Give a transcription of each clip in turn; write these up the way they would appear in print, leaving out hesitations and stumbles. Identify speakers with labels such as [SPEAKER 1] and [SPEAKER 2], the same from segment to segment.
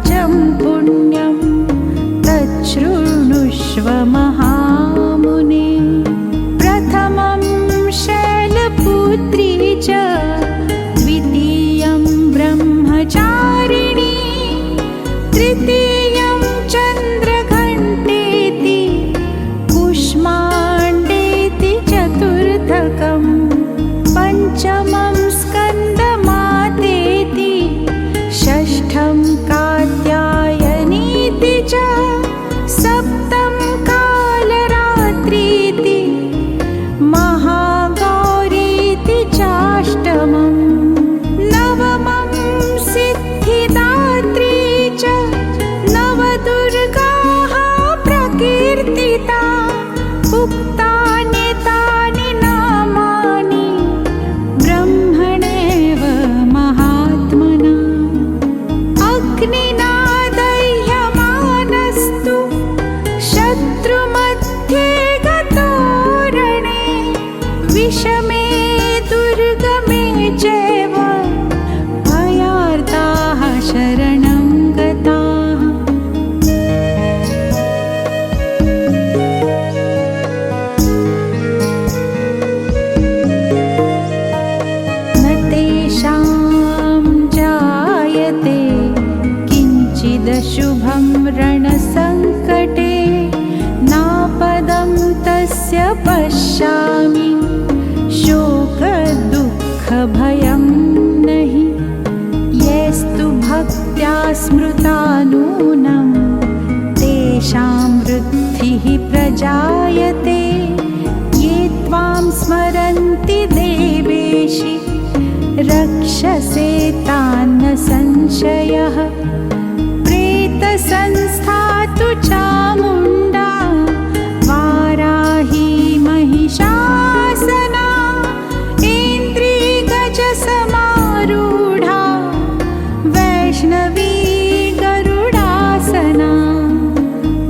[SPEAKER 1] वाचं पुण्यं तच्छृणुष्व महामुने। प्रथमं शैलपुत्री च द्वितीयं ब्रह्मचारिणी तृतीयं चन्द्रघण्टेति कुष्माण्डेति चतुर्थकम् पञ्चमं स्कन्दमातेति षष्ठं कात्यायनीति च सप्तं कालरात्रीति महागौरीति चाष्टमम् नवमं सिद्धिदात्री च नवदुर्गाः प्रकीर्तिता उक्तानि तानि नामानि ब्रह्मणेव महात्मना। अग्निना दह्यमानस्तु शत्रुमध्ये गतो रणे विषमे दुर्गमे चैव भयार्ताः शरणं गताः। न तेषां जायते किञ्चिदशुभं रणसङ्कटे नापदं तस्य पश्यामि शोकदुःखभयं नहि। यस्तु भक्त्या स्मृता नूनं तेषां वृद्धिः प्रजायते। ये त्वां स्मरन्ति देवेशि रक्षसे तान्न संशयः। प्रेतसंस्था तु चामुण्डा वाराही महिषासना इन्द्रिगजसमारूढा वैष्णवी गरुडासना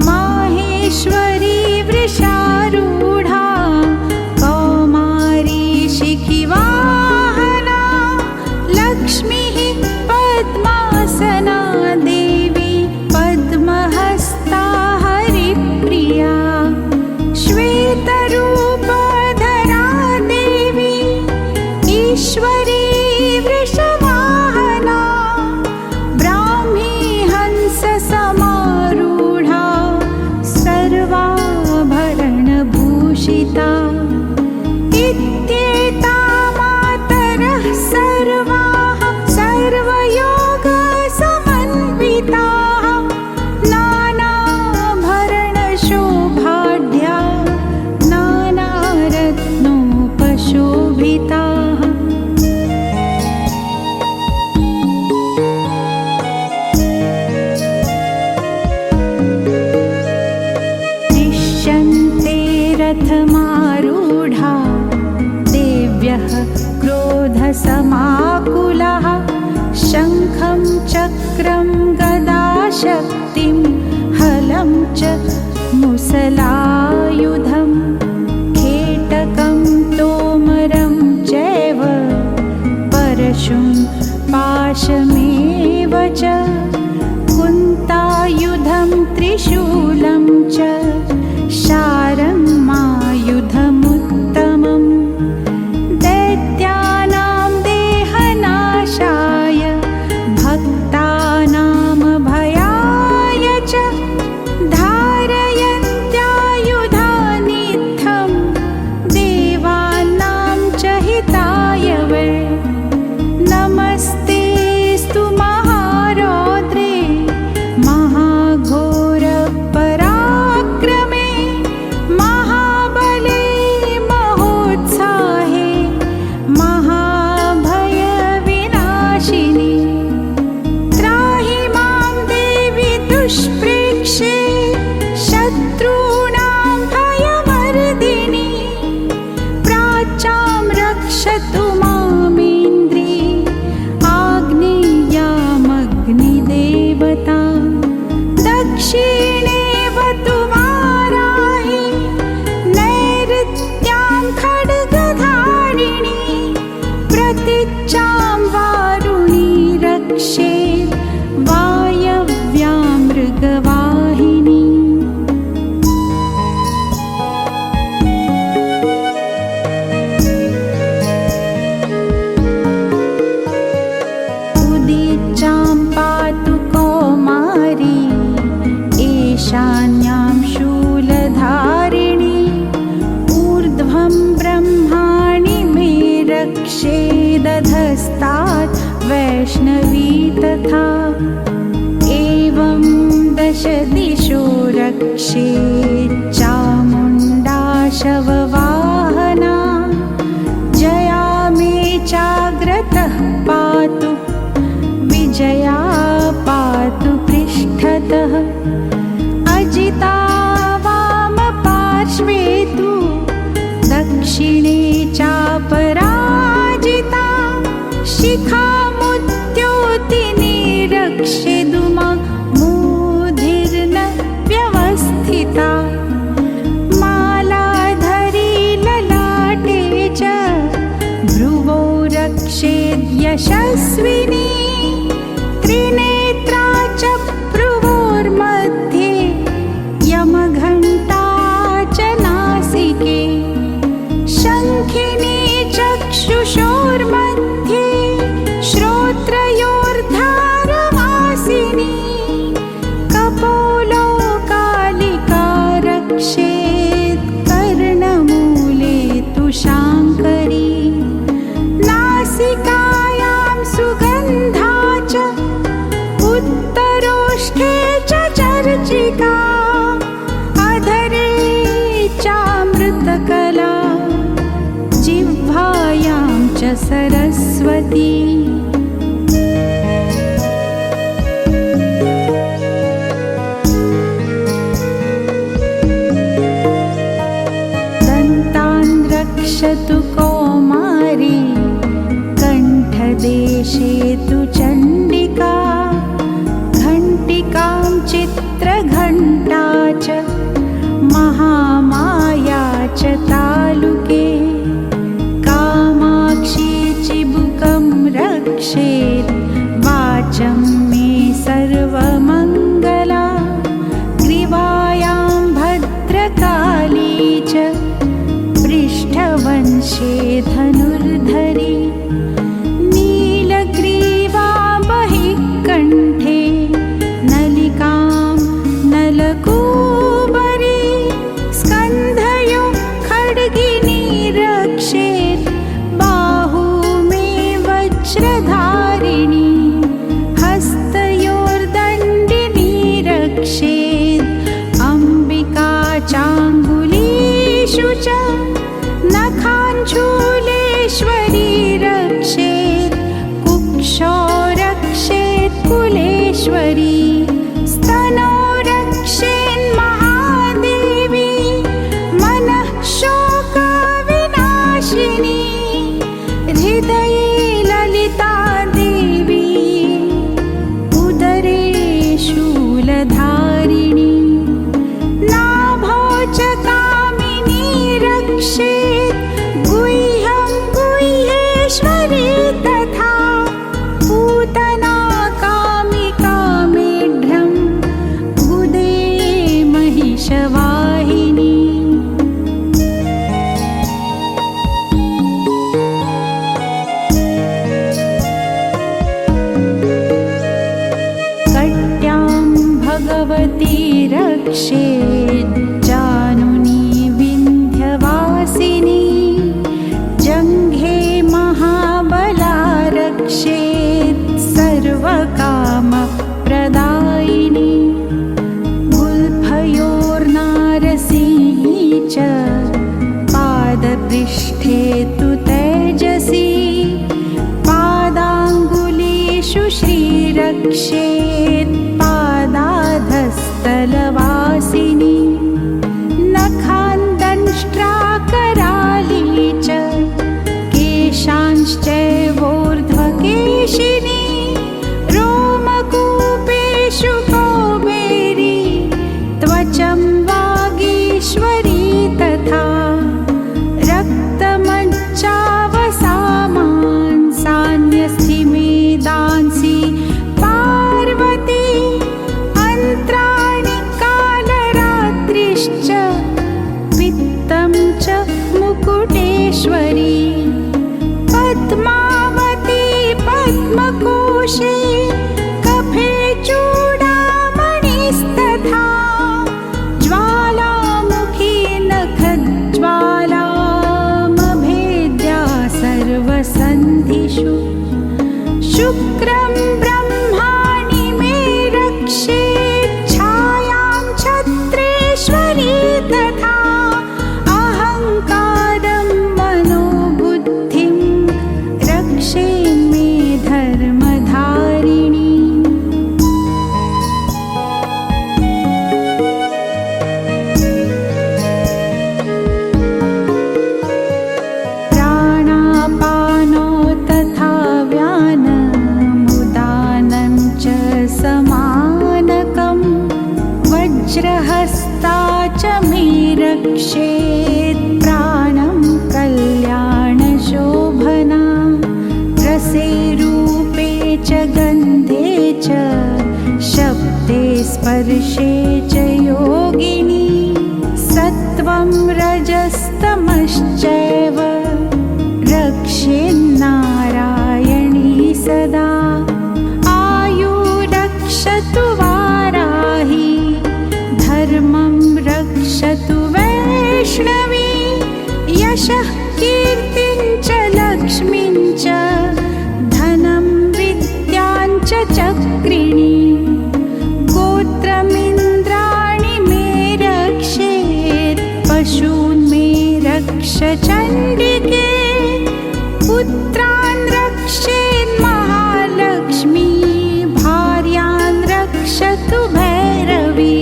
[SPEAKER 1] माहेश्वरी वृषारूढा कौमारी शिखिवाहना लक्ष्मीः पद्मासना देवी पद्महस्ता हरिप्रिया श्वेतरूपधरा देवी ईश्वरी वृषवाहना ब्राह्मी हंससमारूढा सर्वाभरणभूषिता। इत्येता मातरः सर्वाः सर्वयोगसमन्विताः नानाभरणशोभाढ्या नानारत्नोपशोभिताः। दृश्यन्ते रथमारूढा देव्यः क्रोधसमाकुलाः शङ्खं चक्रं गदाशक्तिं हलं च मुसलायुधं खेटकं तोमरं चैव परशुं पाशमेव च कुन्तायुधं त्रिशूलं च शारङ्गमायुधमुत्तमम् दैत्यानां देहनाशाय भक्तानां भयाय च धार दशदिशो रक्षे चामुण्डा शववाहना जया मे चाग्रतः पातु विजया पातु पृष्ठतः अजिता वामपार्श्वे तु दक्षिणे चापराजिता शिखामुद्योतिनी रक्षेदुमा मूधिर्न व्यवस्थिता मालाधरी ललाटे च भ्रुवो रक्षेद्यशस्विनी त्रिनेत्रा च भ्रुवोर्मध्ये यमघण्टा च नासिके शङ्खिनी चक्षुषोर्मध्ये श्रोत्रयोर्धारवासिनी कपोलोकालिका रक्षेत् कर्णमूले तु शाङ्करी नासिकायां सुगन्धा च उत्तरोष्ठे च चर्चिका अधरे चामृतकला जिह्वायां च सरस्वती दन्तान् रक्षतु कौमारी कण्ठदेशे तु चण्डिका घण्टिकां चित्रघण्टा च महामाया च तालुके कामाक्षी चिबुकं रक्षेत् वाचं मे सर्वमङ्गला ग्रीवायां भद्रकाली च पृष्ठवंशे धनुर्धरी नीलग्रीवा बहिः कण्ठे नलिकां नलकूबरी स्कन्धयो खड्गिनी रक्षेत् बाहू मे वज्रधारिणी हस्तयोर्दण्डिनी रक्षेत् अम्बिका चाङ्गुलीषु च नखाञ्चूलेश्वरी रक्षेत् कुक्षौ रक्षेत् कुलेश्वरी स्तनो रक्षेन्महादेवी मनः शोकविनाशिनी हृदये ललिता देवी उदरे शूलधारिणी नाभौ च कामिनी रक्षेत् गुह्यं गुह्येश्वरी तथा पूतना कामिका मेढ्रं गुदे महिषवाहिनी कट्यां भगवती रक्षेत् जानुनी विन्ध्यवासिनी जङ्घे महाबला रक्षेत् सर्वकामप्रदायिनी गुल्फयोर्नारसिंही च पादपृष्ठे तु तेजसी पादाङ्गुलीषु श्रीरक्षेत् पादाधस्तलवासिनी नखान्दंष्ट्राकराली च केशांश्चैवोर्ध्वकेशिनी रोमकूपेषु कौबेरी त्वचं वागीश्वरी तथा रक्तमज्जावसामांसान्यस्थि मेदांसि पार्वती अन्त्राणि कालरात्रिश्च वित्तं च मुकुटेश्वरी पद्मावती पद्मकोशे कफे चूडामणिस्तथा ज्वालामुखी नखज्वालामभेद्या सर्वसन्धिषु शुक्रं ब्रह्माणि मे रक्षेत् परमेश्वरी तथा अहङ्कारं मनोबुद्धिं रक्षेन्मे धर्मधारिणी। प्राणापानो तथा व्यानमुदानं च समानकं वज्रहस्ता च मे रक्षेत् प्राणं कल्याणशोभना। रसे रूपे च गन्धे च शब्दे स्पर्शे च योगिनी। सत्वं रजस्तमश्चैव रक्षेन्नारायणी सदा। आयुरक्षतु वाराही धर्मं रक्षतु वैष्णवी। यशः कीर्तिं च लक्ष्मीं च धनं विद्यां च चक्रिणी। गोत्रमिन्द्राणि मे रक्षेत् पशून् मे रक्ष चण्डिके। पुत्रान् रक्षेन् महालक्ष्मी भार्यान् रक्षतु भैरवी।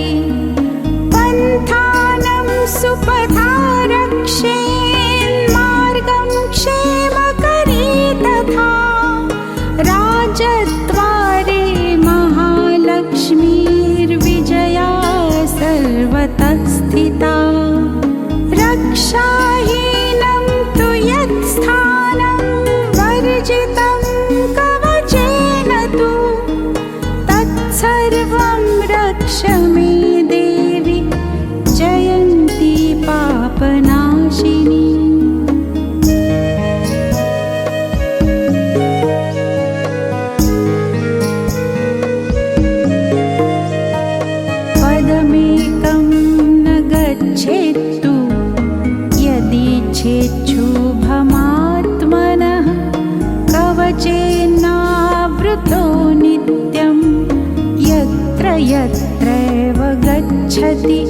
[SPEAKER 1] पन्थानं सुपथा रक्षेन् मार्गं क्षेमकरी तथा। राजद्वारे महालक्ष्मीर्विजया सर्वतः स्थिता। रक्षाहीनं तु यत्स्थानं वर्जितं कवचेन तु तत्सर्वं रक्ष मे देवि जयन्ती पापनाशिनी। पदमेकं न गच्छेत्तु यदीच्छेच्छुभमात्मनः। कवचेनावृतो नित्यं यत्र यत्रैव गच्छति।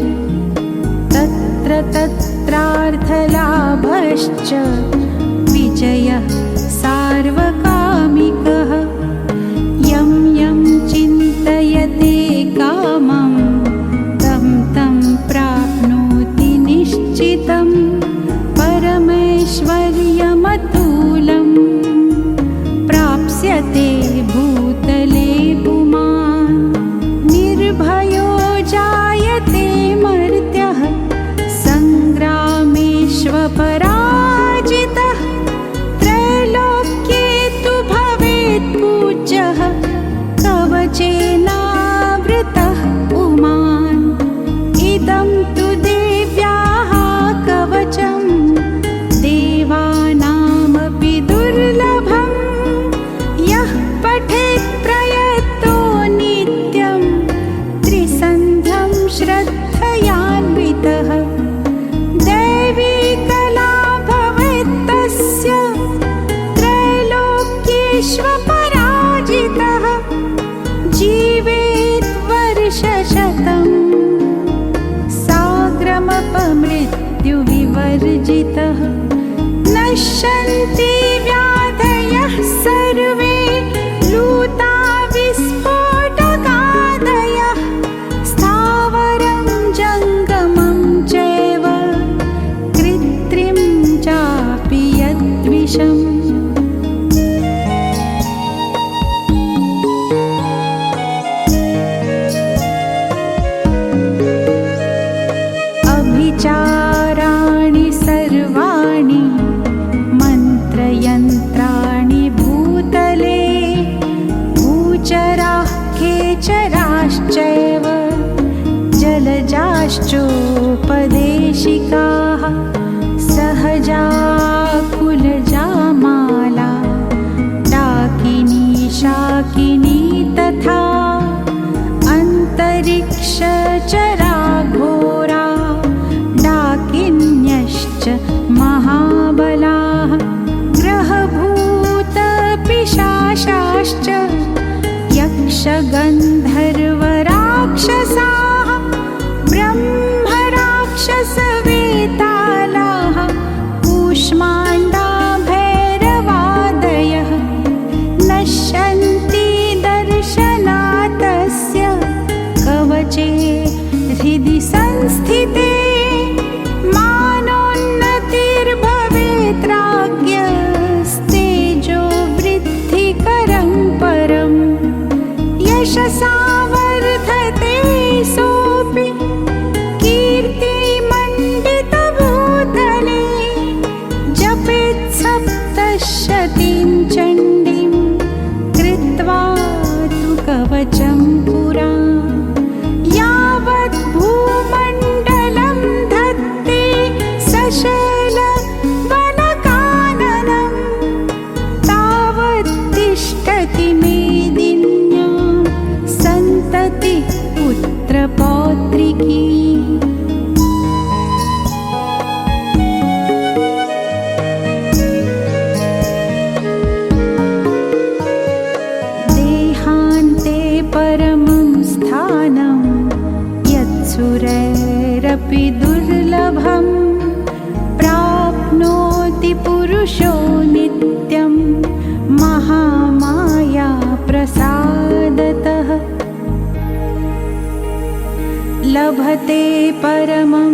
[SPEAKER 1] तत्र तत्रार्थलाभश्च विजयः सार्वकामिकः। यं यं चिन्तयते कामं तं तं प्राप्नोति निश्चितं। परमैश्वर्यमतुलं प्राप्स्यते भूतले पुमान्। निर्भयो जायते मर्त्यः सङ्ग्रामेष्वपराजितः। त्रैलोक्ये तु भवेत् पूज्यः कवचेनावृतः पुमान्। इदं तु देव्याः कवचं देवानामपि दुर्लभम्। यः पठेत् प्रयतो नित्यं त्रिसन्ध्यं श्रद्धयान्वितः। दैवी कला भवेत् तस्य त्रैलोक्येष्वपराजितः। जीवेत् वर्षशतम् साग्रमपमृत्युविवर्जितः। नश्यन्ति व्याधयः सर्वे लूता विस्फोटकादयः। स्थावरं जङ्गमं चैव कृत्रिं चापि यद्विषम्। अभिचाराणि सर्वाणि मन्त्रयन्त्राणि भूतले। भूचराः खेचराश्चैव जलजाश्चोपदेशिकाः। सहजा कुलजामाला डाकिनी शाकिनी तथा। अन्तरिक्षचरा घोरा डाकिन्यश्च महाबलाः। ग्रहभूतपिशाचाश्च यक्षगन्धर्वराक्षसाः। ब्रह्म राक्षसवेतालाः कूष्माण्डा भैरवादयः नश्यन्ति दर्शनातस्य कवचे हृदि संस्थिते मानोन्नतिर्भवेत्राज्ञस्तेजो वृद्धिकरं परम् यशसा वर्धते सोऽपि कीर्तिमण्डितभूतले जपेत् सप्तशतीं चण्डीं कृत्वा तु कवचं पुरा यावत् भूमण्डलं धत्ते सशैलवनकाननं तावत् तिष्ठति मेदिन्यां सन्तति पुत्रपौत्रिकी देहान्ते परमं स्थानं यत्सुरैरपि दुर्लभं प्राप्नोति पुरुषो नित्यं महामाया प्रसादतः लभते परमं